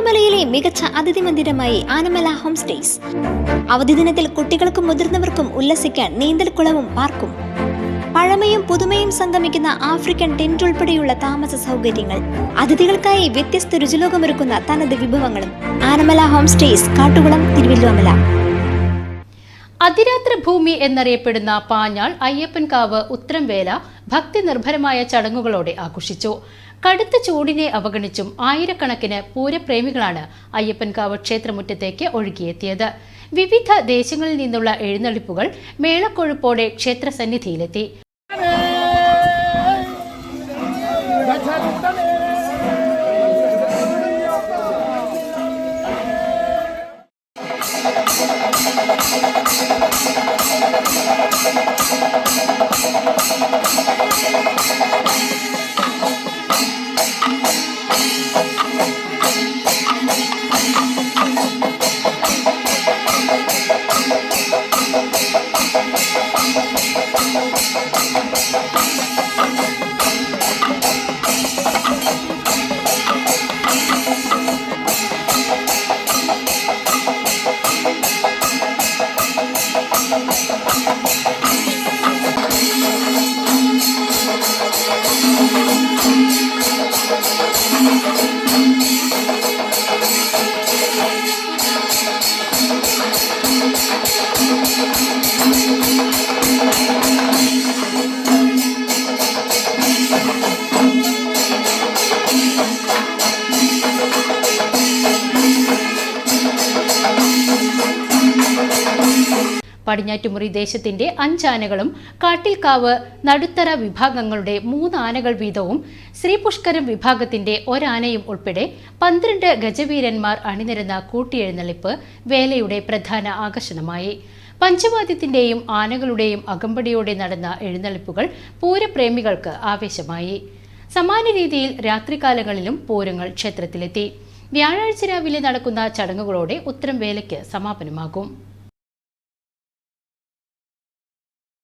തിരുവല്ലോമലയിലെ മികച്ച അതിഥി മന്ദിരമായി Anamala home stays. അവധി ദിനത്തിൽ കുട്ടികൾക്കും മുതിർന്നവർക്കും ഉല്ലസിക്കാൻ നീന്തൽക്കുളവും പാർക്കും. പഴമയും പുതുമയും സംഗമിക്കുന്ന ആഫ്രിക്കൻ ടെന്റ് ഉൾപ്പെടെയുള്ള താമസ സൗകര്യങ്ങൾ, അതിഥികൾക്കായി വ്യത്യസ്ത രുചിലോകമൊരുക്കുന്ന തനത് വിഭവങ്ങളും. Anamala home stays, Kattukulam, Thiruvilwamala. അതിരാത്ര ഭൂമി എന്നറിയപ്പെടുന്ന പാഞ്ഞാൾ അയ്യപ്പൻകാവ് ഉത്രംവേല ഭക്തി നിർഭരമായ ചടങ്ങുകളോടെ ആഘോഷിച്ചു. കടുത്ത ചൂടിനെ അവഗണിച്ചും ആയിരക്കണക്കിന് പൂരപ്രേമികളാണ് അയ്യപ്പൻകാവ് ക്ഷേത്രമുറ്റത്തേക്ക് ഒഴുകിയെത്തിയത്. വിവിധ ദേശങ്ങളിൽ നിന്നുള്ള എഴുന്നള്ളിപ്പുകൾ മേളക്കൊഴുപ്പോടെ ക്ഷേത്രസന്നിധിയിലെത്തി. പടിഞ്ഞാറ്റുമുറി ദേശത്തിന്റെ 5 ആനകളും കാട്ടിൽക്കാവ് നടുത്തറ വിഭാഗങ്ങളുടെ 3 ആനകൾ വീതവും ശ്രീപുഷ്കരം വിഭാഗത്തിന്റെ 1 ആനയും ഉൾപ്പെടെ 12 ഗജവീരന്മാർ അണിനിരന്ന കൂട്ടിയെഴുന്നള്ളിപ്പ് വേലയുടെ പ്രധാന ആകർഷണമായി. പഞ്ചവാദ്യത്തിന്റെയും ആനകളുടെയും അകമ്പടിയോടെ നടന്ന എഴുന്നള്ളിപ്പുകൾ പൂരപ്രേമികൾക്ക് ആവേശമായി. സമാന രീതിയിൽ രാത്രികാലങ്ങളിലും പൂരങ്ങൾ ക്ഷേത്രത്തിലെത്തി. വ്യാഴാഴ്ച രാവിലെ നടക്കുന്ന ചടങ്ങുകളോടെ ഉത്രംവേലയ്ക്ക് സമാപനമാകും.